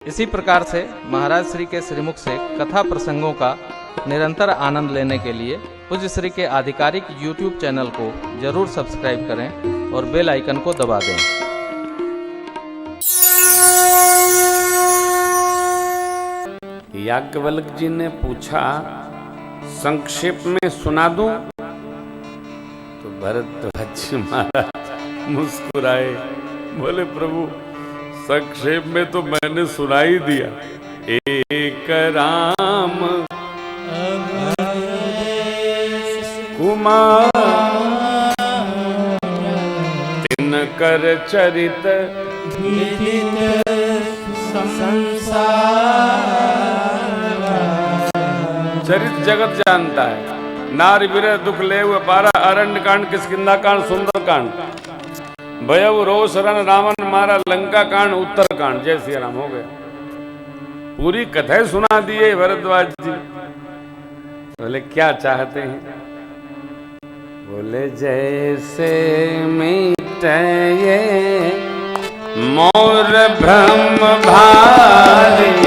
इसी प्रकार से महाराज श्री के श्रीमुख से कथा प्रसंगों का निरंतर आनंद लेने के लिए पूज्य श्री के आधिकारिक YouTube चैनल को जरूर सब्सक्राइब करें और बेल आइकन को दबा दें। याज्ञवल्क्य जी ने पूछा, संक्षेप में सुना दूं? तो भरद्वाज जी महाराज मुस्कुराए, बोले प्रभु संक्षेप में तो मैंने सुना ही दिया। एक राम कुमार तिनकर चरित चरित जगत जानता है। नार विरह दुख ले पारा, अरण्य कांड, किष्किंधा कांड, सुंदर कांड, भयव रोष रण रावण मारा, लंका कांड, उत्तर कांड। जय श्री राम हो गया। पूरी कथा सुना दिए भरद्वाज जी। बोले क्या चाहते हैं? बोले जैसे मिटे मोर भ्रम भारी,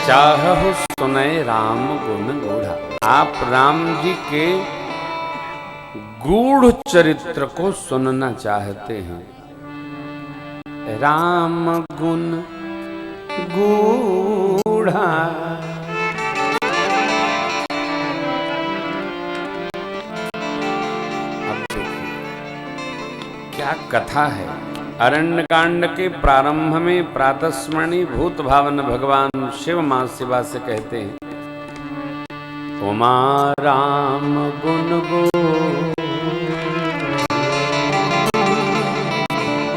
चाहु सुनय राम गुण गूढ़ा। आप राम जी के गूढ़ चरित्र को सुनना चाहते हैं। राम गुण गूढ़ा, अब देखिए क्या कथा है। अरण्य कांड के प्रारंभ में प्रातस्मरणि भूत भावन भगवान शिव मां शिवा से कहते हैं, उमा राम गुण गो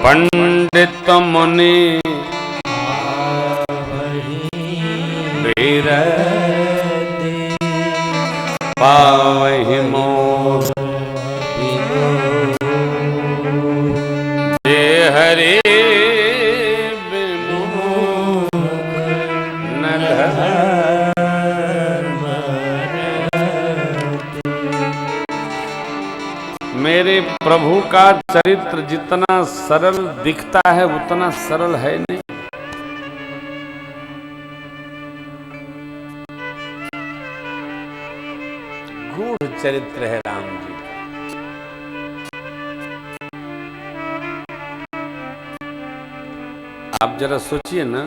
पंडित मुनि वीर पावहि मोर हरे मेरे प्रभु का चरित्र जितना सरल दिखता है उतना सरल है नहीं। गूढ़ चरित्र है राम जी का। आप जरा सोचिए ना,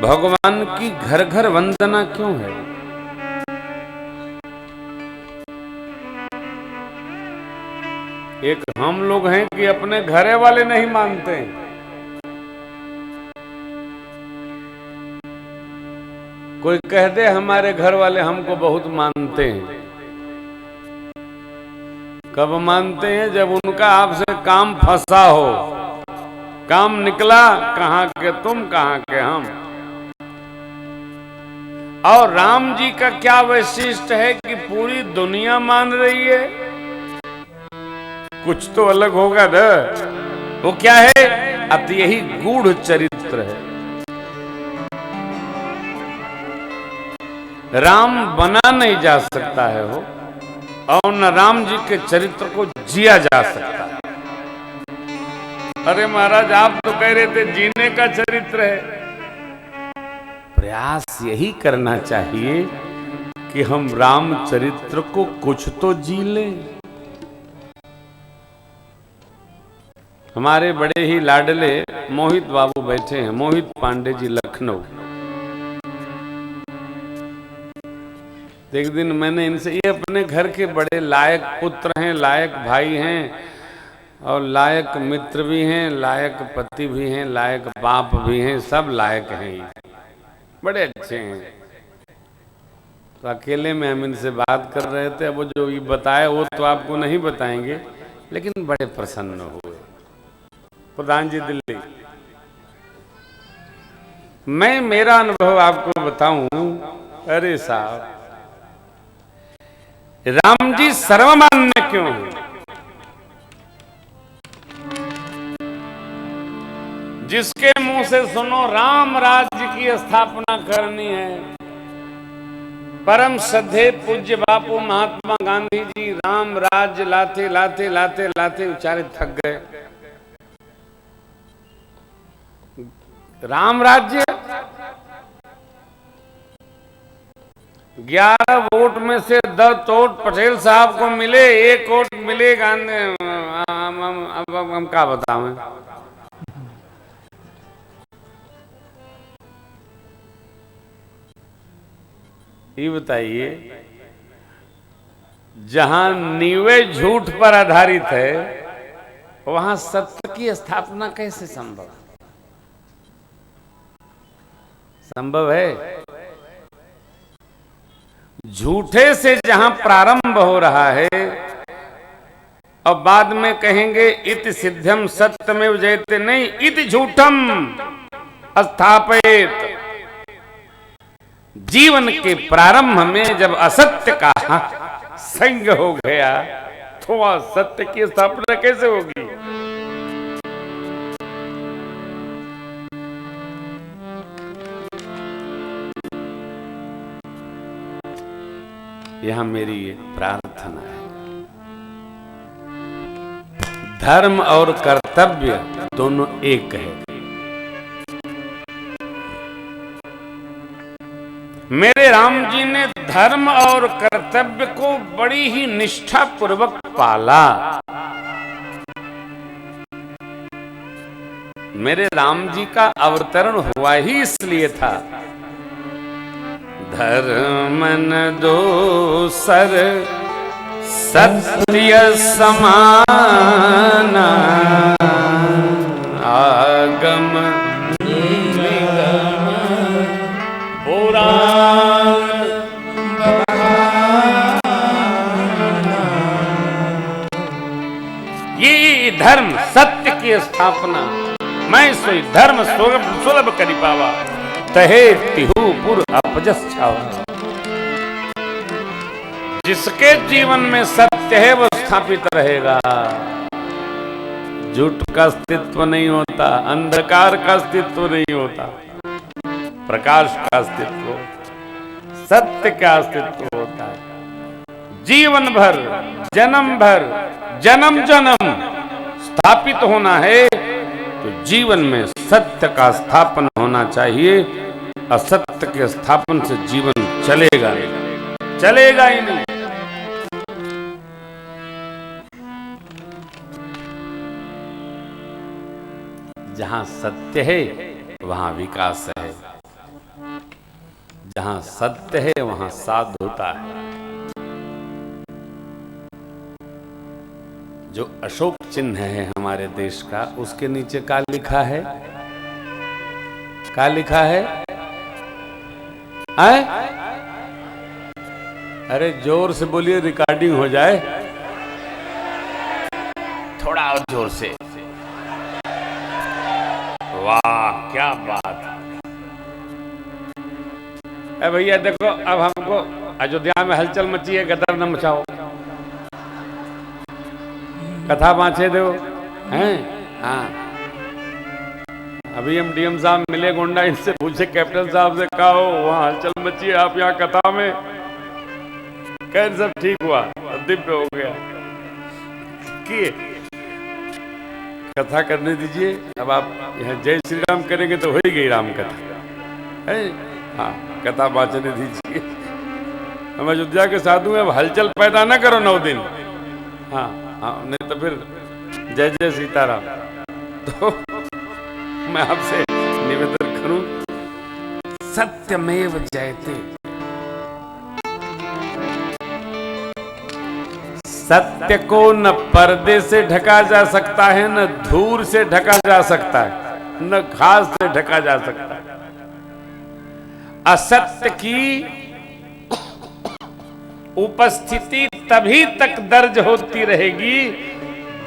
भगवान की घर घर वंदना क्यों है? एक हम लोग हैं कि अपने घरे वाले नहीं मानते हैं। कोई कह दे हमारे घर वाले हमको बहुत मानते हैं। कब मानते हैं? जब उनका आपसे काम फंसा हो, काम निकला, कहां के तुम कहां के हम। और राम जी का क्या वैशिष्ट है कि पूरी दुनिया मान रही है? कुछ तो अलग होगा ना। वो क्या है? अब यही गूढ़ चरित्र है। राम बना नहीं जा सकता है वो, और न राम जी के चरित्र को जिया जा सकता है। अरे महाराज, आप तो कह रहे थे जीने का चरित्र है। प्रयास यही करना चाहिए कि हम राम चरित्र को कुछ तो जी लें। हमारे बड़े ही लाडले मोहित बाबू बैठे हैं, मोहित पांडे जी, लखनऊ। एक दिन मैंने इनसे, ये अपने घर के बड़े लायक पुत्र हैं, लायक भाई हैं, और लायक मित्र भी हैं, लायक पति भी हैं, लायक बाप भी हैं, सब लायक हैं, बड़े अच्छे हैं। तो अकेले में हम इनसे बात कर रहे थे। अब वो जो ये बताए वो तो आपको नहीं बताएंगे, लेकिन बड़े प्रसन्न हुए। प्रधान जी दिल्ली, मैं मेरा अनुभव आपको बताऊं। अरे साहब, राम जी सर्वमान्य क्यों है? जिसके मुंह से सुनो राम राज्य की स्थापना करनी है, परम श्रद्धे पूज्य बापू महात्मा गांधी जी राम राज्य लाते लाते लाते लाते बेचारे थक गए। राम राज्य 11 वोट में से 10 वोट पटेल साहब को मिले, 1 वोट मिले गांधी। अब हम क्या बताएं? ये बताइए, जहां नींवें झूठ पर आधारित है, वहां सत्य की स्थापना कैसे संभव? संभव है? झूठे से जहां प्रारंभ हो रहा है और बाद में कहेंगे इति सिद्धम सत्यमेव जयते, नहीं, इति झूठम स्थापित। जीवन के प्रारंभ में जब असत्य का संग हो गया तो असत्य की स्थापना कैसे होगी? यह मेरी प्रार्थना है। धर्म और कर्तव्य दोनों एक है। मेरे राम जी ने धर्म और कर्तव्य को बड़ी ही निष्ठा पूर्वक पाला। मेरे राम जी का अवतरण हुआ ही इसलिए था, धर्मन दोसर सत्य समान आगम निगम पुराण। ये धर्म सत्य की स्थापना, मैं सोई धर्म सुलभ करी पावा, तहे तिहु पुर अपजस छावा। जिसके जीवन में सत्य है वो स्थापित रहेगा। झूठ का अस्तित्व नहीं होता, अंधकार का अस्तित्व नहीं होता, प्रकाश का अस्तित्व, सत्य का अस्तित्व होता है। जीवन भर, जन्म भर, जन्म जन्म स्थापित होना है तो जीवन में सत्य का स्थापन होना चाहिए। असत्य के स्थापन से जीवन चलेगा ही नहीं। जहां सत्य है वहां विकास है, जहां सत्य है वहां साधुता है। जो अशोक चिन्ह है हमारे देश का, उसके नीचे क्या लिखा है? क्या लिखा है? आए? अरे जोर से बोलिए, रिकॉर्डिंग हो जाए। थोड़ा और जोर से। वाह क्या बात। अरे भैया देखो, अब हमको अयोध्या में हलचल मची है, गदर न मचाओ, कथा बांचे दो हैं। हाँ, अभी हम डीएम साहब मिले गोंडा, इनसे पूछे कैप्टन साहब से, कहा हो वहां हलचल मची है, आप यहाँ कथा में? कह सब ठीक हुआ, दिव्य हो गया कि कथा करने दीजिए। अब आप यहाँ जय श्री राम करेंगे तो हो ही गई राम कथा है। हाँ, कथा बांचने दीजिए। हम अयोध्या के साधु हैं, अब हलचल पैदा ना करो 9 दिन। हाँ हाँ, नहीं तो फिर जय जय सीताराम। तो मैं आपसे निवेदन करूं, सत्यमेव जयते। सत्य को न पर्दे से ढका जा सकता है, न धूल से ढका जा सकता है, न घास से ढका जा सकता है। असत्य की उपस्थिति तभी तक दर्ज होती रहेगी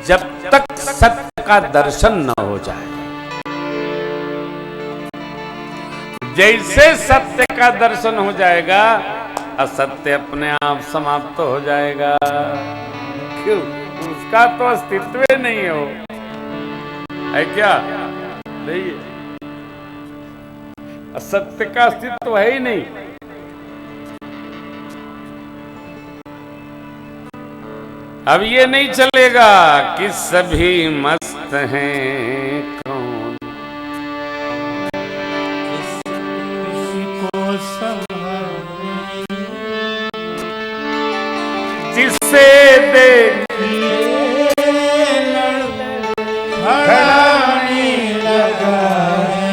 जब तक सत्य का दर्शन न हो जाए। जैसे सत्य का दर्शन हो जाएगा, असत्य अपने आप समाप्त हो जाएगा। क्यों? उसका तो अस्तित्व ही नहीं हो है क्या? नहीं है, असत्य का अस्तित्व है ही नहीं। अब ये नहीं चलेगा कि सभी मस्त हैं, कौन किसी को संभाले, जिसे देखिए खड़ाने लगा है।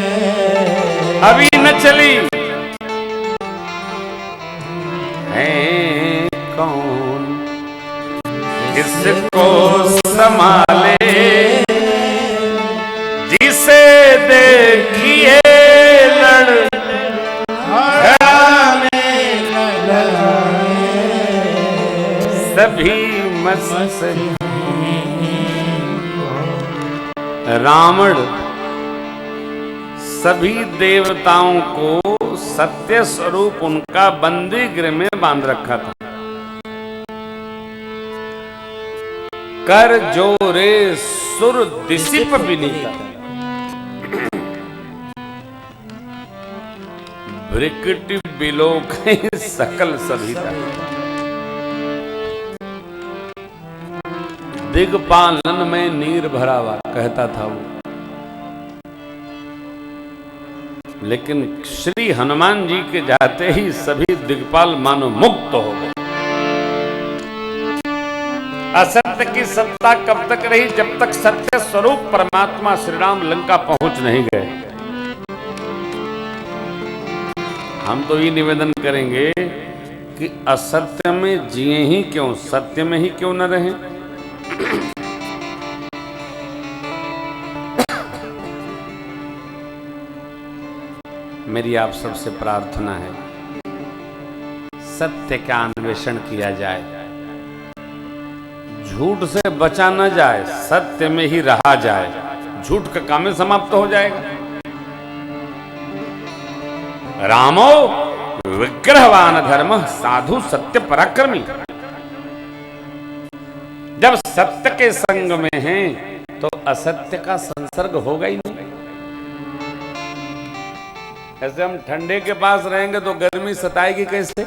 अभी न चली है कौन जिसको संभाले, जिसे देखिए लड़खड़ाने लगा सभी मस्त। रावण सभी देवताओं को सत्य स्वरूप उनका बंदी गृह में बांध रखा था। कर जोरे सुर दिसिप विनीता, भ्रिकुटि बिलोक सकल सभीता। दिग्पालन में नीर भरा हुआ कहता था वो, लेकिन श्री हनुमान जी के जाते ही सभी दिग्पाल मानो मुक्त हो गए। असत्य की सत्ता कब तक रही? जब तक सत्य स्वरूप परमात्मा श्री राम लंका पहुंच नहीं गए। हम तो ये निवेदन करेंगे कि असत्य में जिए ही क्यों, सत्य में ही क्यों न रहें। मेरी आप सबसे प्रार्थना है, सत्य का अन्वेषण किया जाए, झूठ से बचा न जाए, सत्य में ही रहा जाए। झूठ का काम समाप्त हो जाएगा। रामो विग्रहवान धर्म साधु सत्य पराक्रमी। जब सत्य के संग में हैं तो असत्य का संसर्ग होगा ही नहीं। ऐसे हम ठंडे के पास रहेंगे तो गर्मी सताएगी कैसे?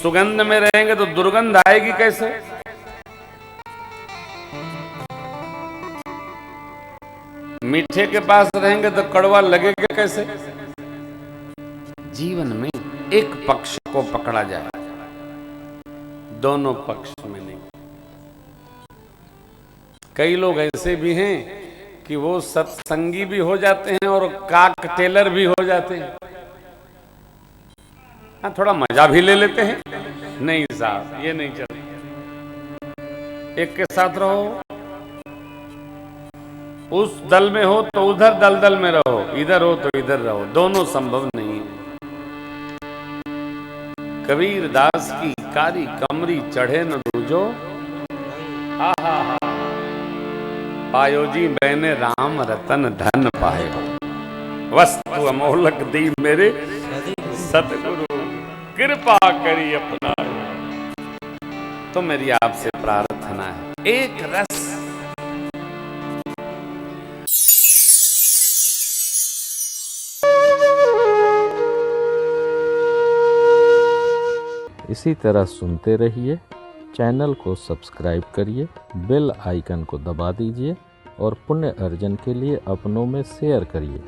सुगंध में रहेंगे तो दुर्गंध आएगी कैसे? मीठे के पास रहेंगे तो कड़वा लगेगा कैसे? जीवन में एक पक्ष को पकड़ा जाए, दोनों पक्ष में नहीं। कई लोग ऐसे भी हैं कि वो सत्संगी भी हो जाते हैं और काक टेलर भी हो जाते हैं। हाँ, थोड़ा मजा भी ले लेते हैं। नहीं साहब, ये नहीं चलता। एक के साथ रहो, उस दल में हो तो उधर दलदल में रहो, इधर हो तो इधर रहो, दोनों संभव नहीं है। कबीर दास की कारी कमरी चढ़े न दूजो, हा हा हा, पायो जी मैंने राम रतन धन पाए, वस्तु अमोलक दी मेरे सतगुरु, कृपा करी अपना। तो मेरी आपसे प्रार्थना है, एक रस इसी तरह सुनते रहिए। चैनल को सब्सक्राइब करिए, बेल आइकन को दबा दीजिए और पुण्य अर्जन के लिए अपनों में शेयर करिए।